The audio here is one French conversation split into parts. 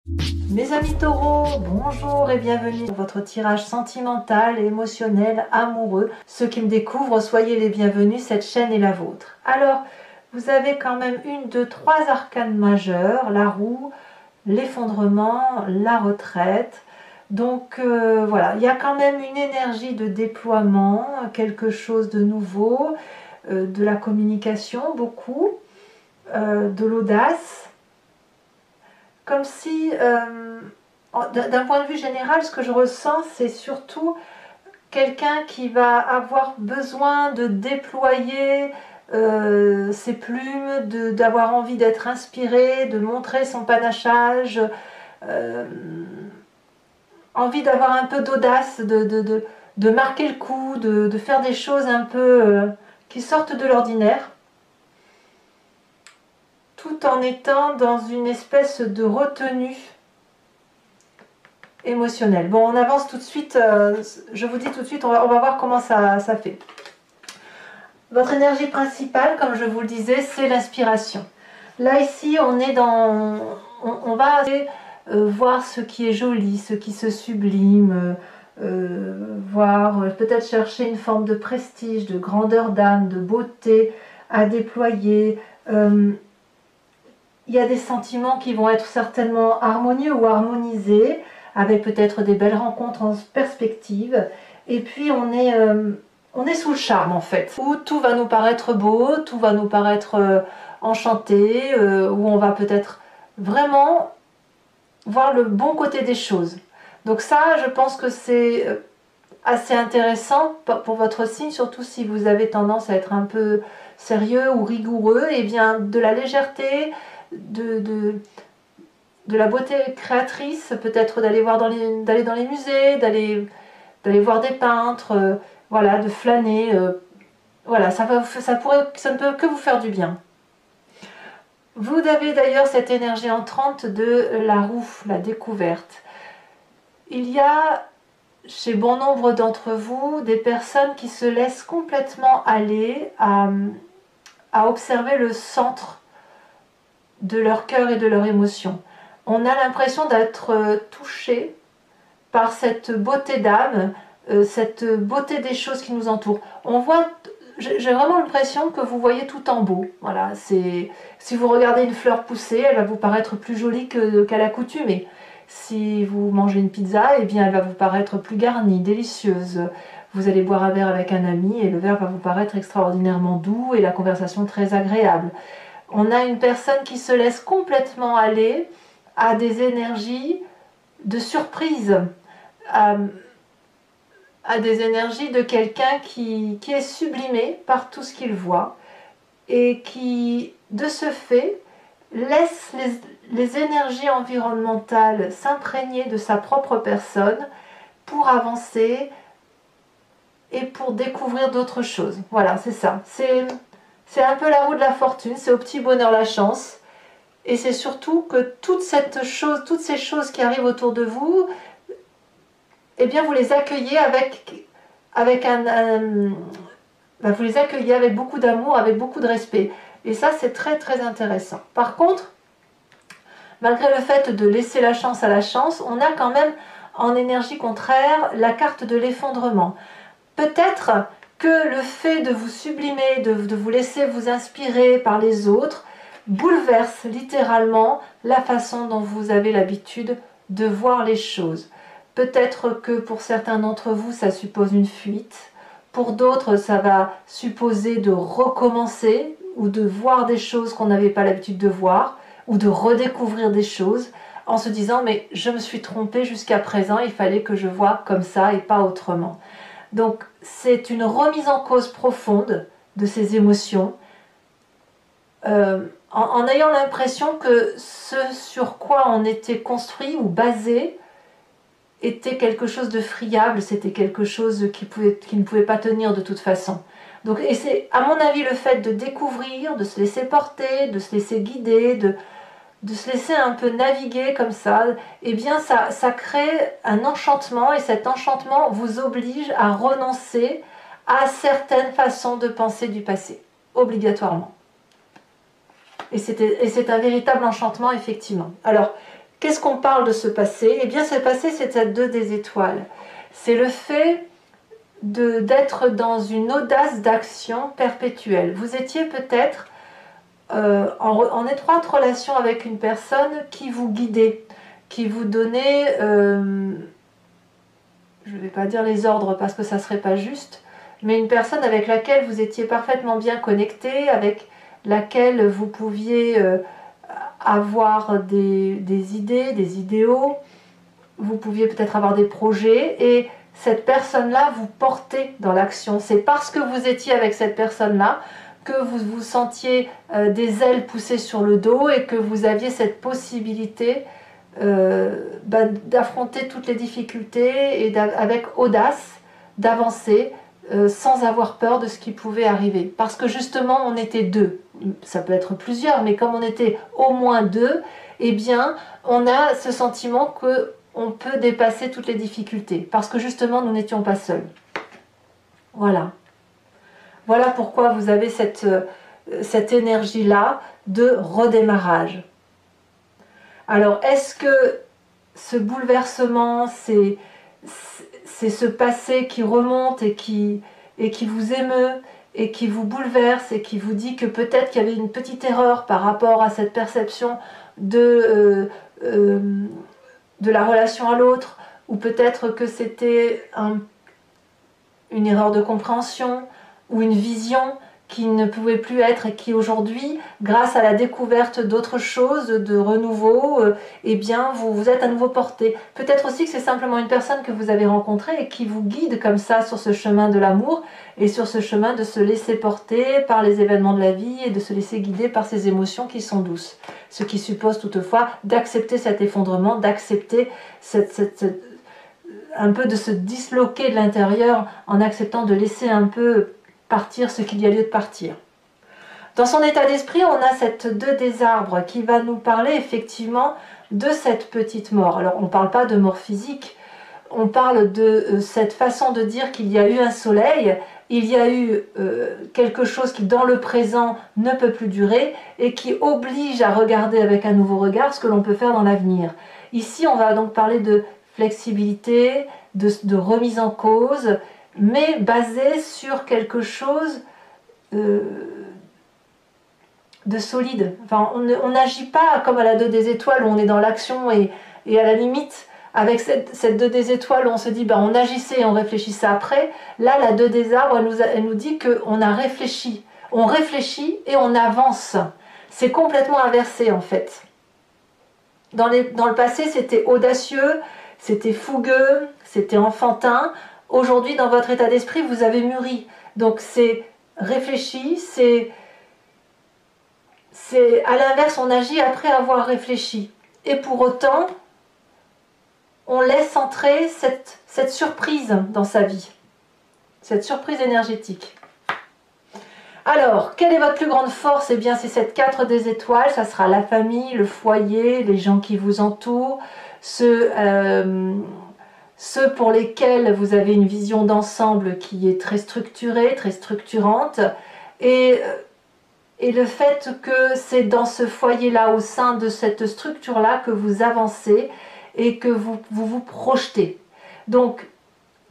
Mes amis taureaux, bonjour et bienvenue pour votre tirage sentimental, émotionnel, amoureux. Ceux qui me découvrent, soyez les bienvenus, cette chaîne est la vôtre. Alors, vous avez quand même une, deux, trois arcanes majeures, la roue, l'effondrement, la retraite. Donc voilà, il y a quand même une énergie de déploiement, quelque chose de nouveau, de la communication, beaucoup, de l'audace. Comme si, d'un point de vue général, ce que je ressens, c'est surtout quelqu'un qui va avoir besoin de déployer ses plumes, d'avoir envie d'être inspiré, de montrer son panachage, envie d'avoir un peu d'audace, de marquer le coup, de faire des choses un peu qui sortent de l'ordinaire, tout en étant dans une espèce de retenue émotionnelle. Bon, on avance tout de suite, je vous dis tout de suite, on va voir comment ça fait. Votre énergie principale, comme je vous le disais, c'est l'inspiration. Là, ici, on est dans... On va voir ce qui est joli, ce qui se sublime, voir, peut-être chercher une forme de prestige, de grandeur d'âme, de beauté à déployer. Il y a des sentiments qui vont être certainement harmonieux ou harmonisés, avec peut-être des belles rencontres en perspective. Et puis on est sous le charme en fait, où tout va nous paraître beau, tout va nous paraître enchanté, où on va peut-être vraiment voir le bon côté des choses. Donc ça, je pense que c'est assez intéressant pour votre signe, surtout si vous avez tendance à être un peu sérieux ou rigoureux, et bien de la légèreté, de la beauté créatrice, peut-être d'aller dans les musées, d'aller voir des peintres, voilà, de flâner, voilà, ça ne peut que vous faire du bien. Vous avez d'ailleurs cette énergie entrante de la roue, la découverte. Il y a chez bon nombre d'entre vous des personnes qui se laissent complètement aller à observer le centre de leur cœur et de leur émotion. On a l'impression d'être touché par cette beauté d'âme, cette beauté des choses qui nous entourent. On voit, j'ai vraiment l'impression que vous voyez tout en beau. Voilà, si vous regardez une fleur pousser, elle va vous paraître plus jolie qu'à l'accoutumée. Si vous mangez une pizza, eh bien elle va vous paraître plus garnie, délicieuse. Vous allez boire un verre avec un ami et le verre va vous paraître extraordinairement doux et la conversation très agréable. On a une personne qui se laisse complètement aller à des énergies de surprise, à des énergies de quelqu'un qui est sublimé par tout ce qu'il voit et qui, de ce fait, laisse les énergies environnementales s'imprégner de sa propre personne pour avancer et pour découvrir d'autres choses. Voilà, c'est ça. C'est un peu la roue de la fortune, c'est au petit bonheur la chance. Et c'est surtout que toutes ces choses qui arrivent autour de vous, eh bien vous les accueillez vous les accueillez avec beaucoup d'amour, avec beaucoup de respect. Et ça, c'est très très intéressant. Par contre, malgré le fait de laisser la chance à la chance, on a quand même en énergie contraire la carte de l'effondrement. Peut-être que le fait de vous sublimer, de vous laisser vous inspirer par les autres, bouleverse littéralement la façon dont vous avez l'habitude de voir les choses. Peut-être que pour certains d'entre vous, ça suppose une fuite. Pour d'autres, ça va supposer de recommencer ou de voir des choses qu'on n'avait pas l'habitude de voir ou de redécouvrir des choses en se disant « mais je me suis trompée jusqu'à présent, il fallait que je voie comme ça et pas autrement ». Donc c'est une remise en cause profonde de ces émotions en ayant l'impression que ce sur quoi on était construit ou basé était quelque chose de friable, c'était quelque chose qui ne pouvait pas tenir de toute façon. Donc, et c'est à mon avis le fait de découvrir, de se laisser porter, de se laisser guider, de se laisser un peu naviguer comme ça, eh bien ça crée un enchantement et cet enchantement vous oblige à renoncer à certaines façons de penser du passé, obligatoirement. Et c'est un véritable enchantement, effectivement. Alors, Qu'est-ce qu'on parle de ce passé? Eh bien, ce passé, c'est cette 2 des étoiles. C'est le fait d'être dans une audace d'action perpétuelle. Vous étiez peut-être en étroite relation avec une personne qui vous guidait, qui vous donnait, je ne vais pas dire les ordres parce que ça ne serait pas juste, mais une personne avec laquelle vous étiez parfaitement bien connecté, avec laquelle vous pouviez avoir des idées, des idéaux, vous pouviez peut-être avoir des projets, et cette personne-là vous portait dans l'action. C'est parce que vous étiez avec cette personne-là que vous vous sentiez des ailes poussées sur le dos et que vous aviez cette possibilité d'affronter toutes les difficultés et avec audace d'avancer sans avoir peur de ce qui pouvait arriver. Parce que justement, on était 2. Ça peut être plusieurs, mais comme on était au moins 2, eh bien, on a ce sentiment qu'on peut dépasser toutes les difficultés. Parce que justement, nous n'étions pas seuls. Voilà. Voilà pourquoi vous avez cette énergie-là de redémarrage. Alors, est-ce que ce bouleversement, c'est ce passé qui remonte et qui vous émeut et qui vous bouleverse et qui vous dit que peut-être qu'il y avait une petite erreur par rapport à cette perception de la relation à l'autre, ou peut-être que c'était une erreur de compréhension ou une vision qui ne pouvait plus être et qui aujourd'hui, grâce à la découverte d'autres choses, de renouveau, eh bien vous êtes à nouveau porté. Peut-être aussi que c'est simplement une personne que vous avez rencontrée et qui vous guide comme ça sur ce chemin de l'amour et sur ce chemin de se laisser porter par les événements de la vie et de se laisser guider par ces émotions qui sont douces. Ce qui suppose toutefois d'accepter cet effondrement, d'accepter un peu de se disloquer de l'intérieur en acceptant de laisser un peu partir ce qu'il y a lieu de partir. Dans son état d'esprit, on a cette 2 des arbres qui va nous parler effectivement de cette petite mort. Alors on ne parle pas de mort physique, on parle de cette façon de dire qu'il y a eu un soleil, il y a eu quelque chose qui dans le présent ne peut plus durer et qui oblige à regarder avec un nouveau regard ce que l'on peut faire dans l'avenir. Ici on va donc parler de flexibilité, de remise en cause, mais basé sur quelque chose de solide. Enfin, on n'agit pas comme à la 2 des étoiles où on est dans l'action et à la limite, avec cette 2 des étoiles où on se dit on agissait et on réfléchissait après. Là, la 2 des arbres, elle nous dit qu'on a réfléchi. On réfléchit et on avance. C'est complètement inversé en fait. Dans le passé, c'était audacieux, c'était fougueux, c'était enfantin. Aujourd'hui, dans votre état d'esprit, vous avez mûri. Donc c'est réfléchi, c'est à l'inverse, on agit après avoir réfléchi. Et pour autant, on laisse entrer cette surprise dans sa vie, cette surprise énergétique. Alors, quelle est votre plus grande force? Eh bien, c'est cette 4 des étoiles, ça sera la famille, le foyer, les gens qui vous entourent, ceux pour lesquels vous avez une vision d'ensemble qui est très structurée, très structurante, et le fait que c'est dans ce foyer-là, au sein de cette structure-là, que vous avancez et que vous projetez. Donc,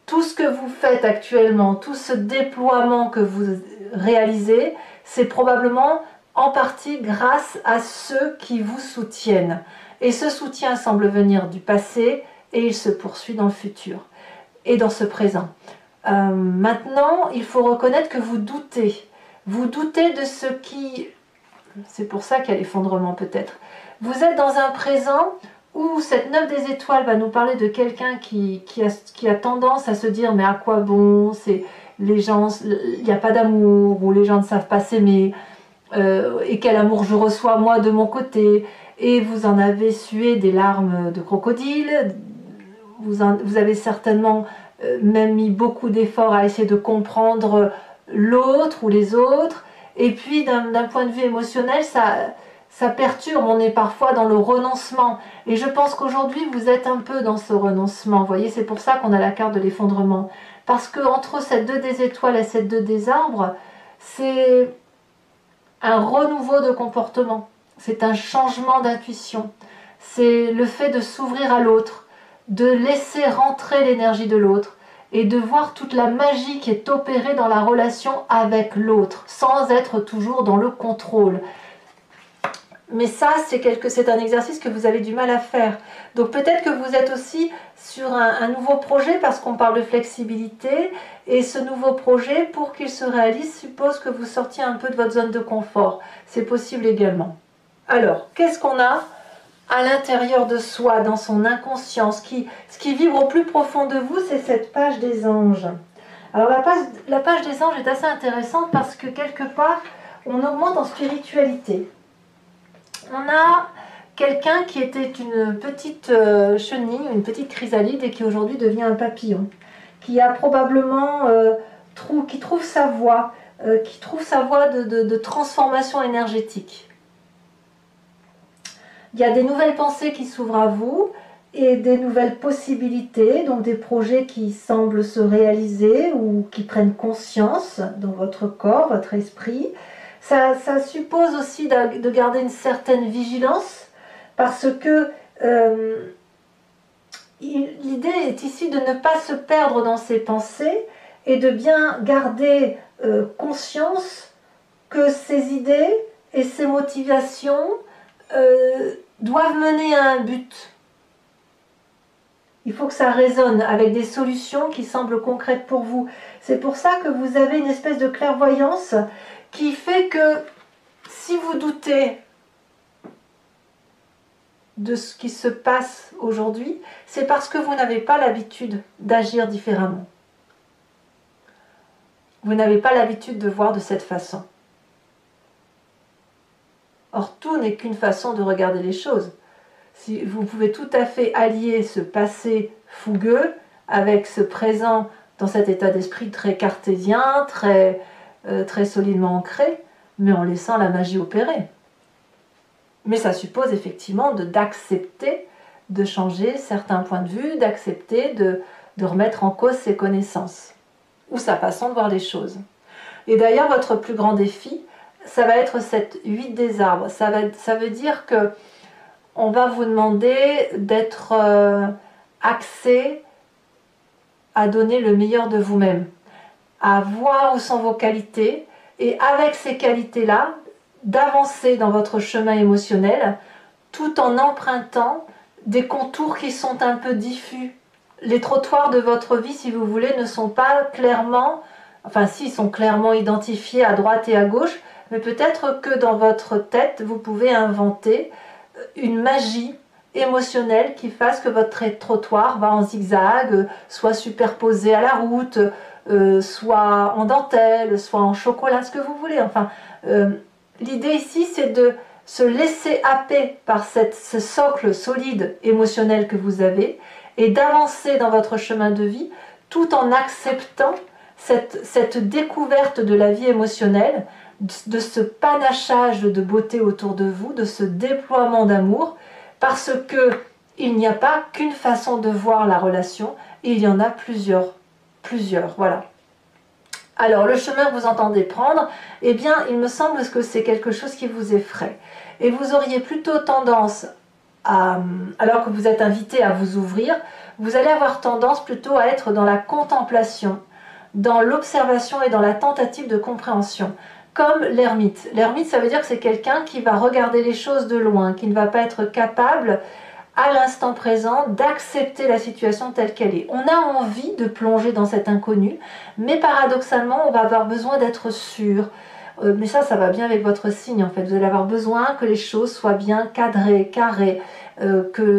tout ce que vous faites actuellement, tout ce déploiement que vous réalisez, c'est probablement en partie grâce à ceux qui vous soutiennent. Et ce soutien semble venir du passé, et il se poursuit dans le futur et dans ce présent. Maintenant, il faut reconnaître que vous doutez. Vous doutez de ce qui... C'est pour ça qu'il y a l'effondrement peut-être. Vous êtes dans un présent où cette 9 des étoiles va nous parler de quelqu'un qui a tendance à se dire mais à quoi bon, les gens, il n'y a pas d'amour, ou les gens ne savent pas s'aimer, et quel amour je reçois moi de mon côté. Et vous en avez sué des larmes de crocodile. Vous avez certainement même mis beaucoup d'efforts à essayer de comprendre l'autre ou les autres. Et puis d'un point de vue émotionnel, ça perturbe, on est parfois dans le renoncement. Et je pense qu'aujourd'hui, vous êtes un peu dans ce renoncement. Vous voyez, c'est pour ça qu'on a la carte de l'effondrement. Parce qu'entre cette 2 des étoiles et cette 2 des arbres, c'est un renouveau de comportement. C'est un changement d'intuition. c'est le fait de s'ouvrir à l'autre, de laisser rentrer l'énergie de l'autre et de voir toute la magie qui est opérée dans la relation avec l'autre, sans être toujours dans le contrôle. Mais ça, c'est un exercice que vous avez du mal à faire. Donc peut-être que vous êtes aussi sur un nouveau projet, parce qu'on parle de flexibilité, et ce nouveau projet, pour qu'il se réalise, suppose que vous sortiez un peu de votre zone de confort. C'est possible également. Alors, qu'est-ce qu'on a à l'intérieur de soi, dans son inconscience, ce qui vibre au plus profond de vous, c'est cette page des anges. Alors la page des anges est assez intéressante parce que quelque part, on augmente en spiritualité. On a quelqu'un qui était une petite chenille, une petite chrysalide et qui aujourd'hui devient un papillon, qui a probablement qui trouve sa voie, de transformation énergétique. Il y a des nouvelles pensées qui s'ouvrent à vous et des nouvelles possibilités, donc des projets qui semblent se réaliser ou qui prennent conscience dans votre corps, votre esprit. Ça suppose aussi de garder une certaine vigilance, parce que l'idée est ici de ne pas se perdre dans ses pensées et de bien garder conscience que ces idées et ces motivations doivent mener à un but. Il faut que ça résonne avec des solutions qui semblent concrètes pour vous. C'est pour ça que vous avez une espèce de clairvoyance qui fait que si vous doutez de ce qui se passe aujourd'hui, c'est parce que vous n'avez pas l'habitude d'agir différemment. Vous n'avez pas l'habitude de voir de cette façon. Or, tout n'est qu'une façon de regarder les choses. Si vous pouvez tout à fait allier ce passé fougueux avec ce présent dans cet état d'esprit très cartésien, très solidement ancré, mais en laissant la magie opérer. Mais ça suppose effectivement d'accepter de changer certains points de vue, d'accepter de remettre en cause ses connaissances ou sa façon de voir les choses. Et d'ailleurs, votre plus grand défi, ça va être cette 8 des arbres. Ça veut dire que on va vous demander d'être axé à donner le meilleur de vous-même, à voir où sont vos qualités, et avec ces qualités-là, d'avancer dans votre chemin émotionnel, tout en empruntant des contours qui sont un peu diffus. Les trottoirs de votre vie, si vous voulez, ne sont pas clairement, enfin si, ils sont clairement identifiés à droite et à gauche, mais peut-être que dans votre tête, vous pouvez inventer une magie émotionnelle qui fasse que votre trottoir va en zigzag, soit superposé à la route, soit en dentelle, soit en chocolat, ce que vous voulez. Enfin, l'idée ici, c'est de se laisser happer par ce socle solide émotionnel que vous avez et d'avancer dans votre chemin de vie tout en acceptant cette découverte de la vie émotionnelle, de ce panachage de beauté autour de vous, de ce déploiement d'amour, parce que il n'y a pas qu'une façon de voir la relation, il y en a plusieurs, voilà. Alors, le chemin que vous entendez prendre, eh bien, il me semble que c'est quelque chose qui vous effraie. Et vous auriez plutôt tendance alors que vous êtes invité à vous ouvrir, vous allez avoir tendance plutôt à être dans la contemplation, dans l'observation et dans la tentative de compréhension. Comme l'ermite. L'ermite, ça veut dire que c'est quelqu'un qui va regarder les choses de loin, qui ne va pas être capable, à l'instant présent, d'accepter la situation telle qu'elle est. On a envie de plonger dans cet inconnu, mais paradoxalement, on va avoir besoin d'être sûr. Mais ça va bien avec votre signe, en fait. Vous allez avoir besoin que les choses soient bien cadrées, carrées,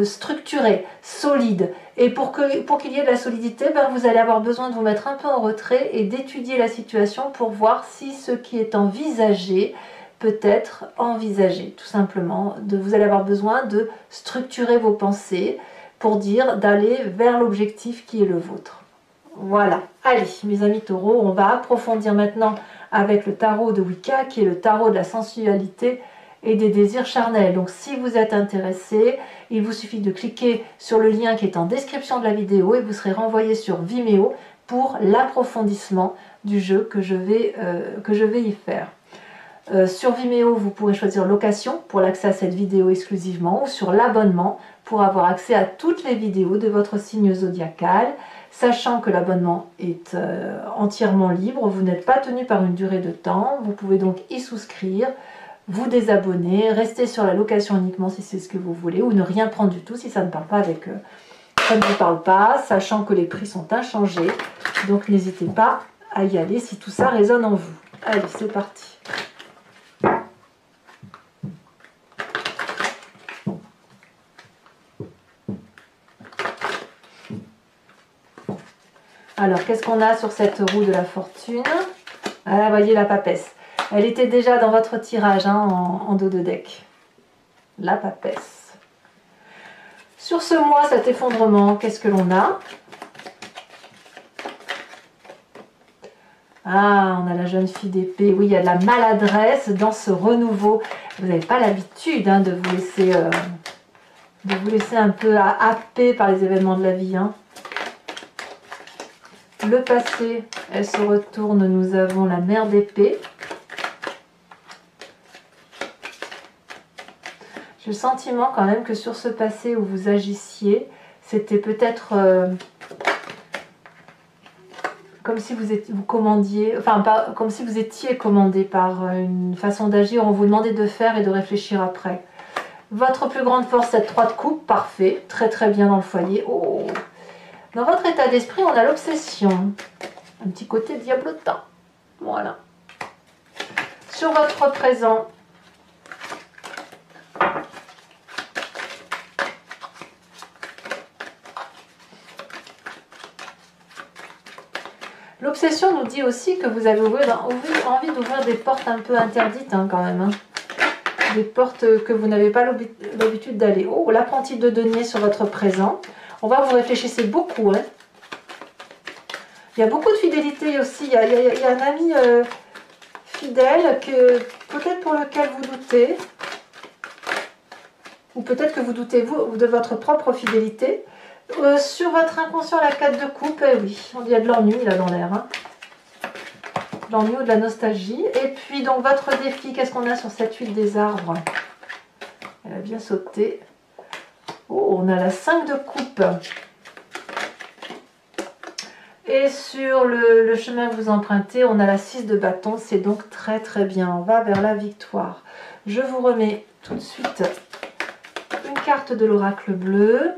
structurées, solides. Et pour qu'il y ait de la solidité, vous allez avoir besoin de vous mettre un peu en retrait et d'étudier la situation pour voir si ce qui est envisagé peut être envisagé, tout simplement. Vous allez avoir besoin de structurer vos pensées pour dire d'aller vers l'objectif qui est le vôtre. Voilà. Allez, mes amis taureaux, on va approfondir maintenant avec le tarot de Wicca, qui est le tarot de la sensualité et des désirs charnels. Donc si vous êtes intéressé, il vous suffit de cliquer sur le lien qui est en description de la vidéo et vous serez renvoyé sur Vimeo pour l'approfondissement du jeu que je vais y faire. Sur Vimeo, vous pourrez choisir location pour l'accès à cette vidéo exclusivement ou sur l'abonnement pour avoir accès à toutes les vidéos de votre signe zodiacal, sachant que l'abonnement est entièrement libre, vous n'êtes pas tenu par une durée de temps, vous pouvez donc y souscrire, vous désabonner, rester sur la location uniquement si c'est ce que vous voulez, ou ne rien prendre du tout si ça ne parle pas avec ça ne vous parle pas, sachant que les prix sont inchangés, donc n'hésitez pas à y aller si tout ça résonne en vous. Allez, c'est parti. Alors, qu'est-ce qu'on a sur cette roue de la fortune? Ah, voyez la papesse. Elle était déjà dans votre tirage hein, en dos de deck. La papesse. Sur ce mois, cet effondrement, qu'est-ce que l'on a? Ah, on a la jeune fille d'épée. Oui, il y a de la maladresse dans ce renouveau. Vous n'avez pas l'habitude hein, de vous laisser un peu happer par les événements de la vie. Hein. Le passé, elle se retourne. Nous avons la mère d'épée. J'ai le sentiment quand même que sur ce passé où vous agissiez, c'était peut-être comme si vous commandiez, enfin pas comme si vous étiez commandé par une façon d'agir, on vous demandait de faire et de réfléchir après. Votre plus grande force, cette 3 de coupe, parfait, très très bien dans le foyer. Oh. Dans votre état d'esprit, on a l'obsession, un petit côté diablotin, voilà. Sur votre présent, l'obsession nous dit aussi que vous avez envie d'ouvrir des portes un peu interdites hein, quand même. Hein. Des portes que vous n'avez pas l'habitude d'aller. Oh, l'apprenti de denier sur votre présent. On va vous réfléchissez beaucoup. Hein. Il y a beaucoup de fidélité aussi. Il y a un ami fidèle que peut-être pour lequel vous doutez. Ou peut-être que vous doutez vous de votre propre fidélité. Sur votre inconscient, la 4 de coupe, eh oui, il y a de l'ennui là dans l'air. Hein. L'ennui ou de la nostalgie. Et puis donc votre défi, qu'est-ce qu'on a sur cette huile des arbres? Elle a bien sauté. Oh, on a la 5 de coupe. Et sur le chemin que vous empruntez, on a la 6 de bâton. C'est donc très très bien. On va vers la victoire. Je vous remets tout de suite une carte de l'oracle bleu.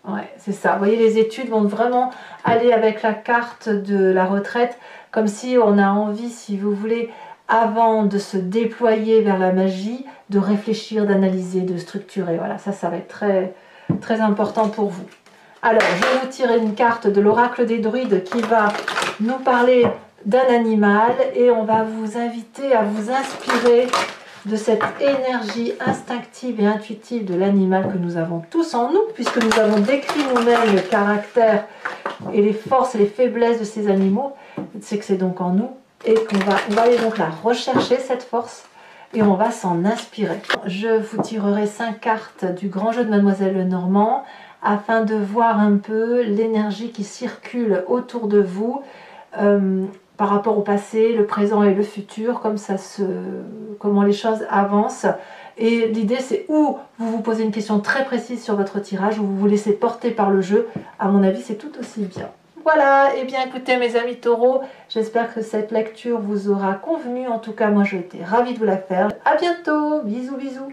Ouais, c'est ça. Vous voyez, les études vont vraiment aller avec la carte de la retraite, comme si on a envie, si vous voulez, avant de se déployer vers la magie, de réfléchir, d'analyser, de structurer. Voilà, ça va être très, très important pour vous. Alors, je vais vous tirer une carte de l'oracle des druides qui va nous parler d'un animal et on va vous inviter à vous inspirer de cette énergie instinctive et intuitive de l'animal que nous avons tous en nous, puisque nous avons décrit nous-mêmes le caractère et les forces et les faiblesses de ces animaux, c'est que c'est donc en nous, et qu'on va aller donc la rechercher, cette force, et on va s'en inspirer. Je vous tirerai 5 cartes du grand jeu de Mademoiselle Lenormand, afin de voir un peu l'énergie qui circule autour de vous, par rapport au passé, le présent et le futur, comment les choses avancent. Et l'idée, c'est ou vous vous posez une question très précise sur votre tirage, ou vous vous laissez porter par le jeu. À mon avis, c'est tout aussi bien. Voilà, et bien écoutez mes amis taureaux, j'espère que cette lecture vous aura convenu. En tout cas, moi, j'ai été ravie de vous la faire. À bientôt, bisous bisous.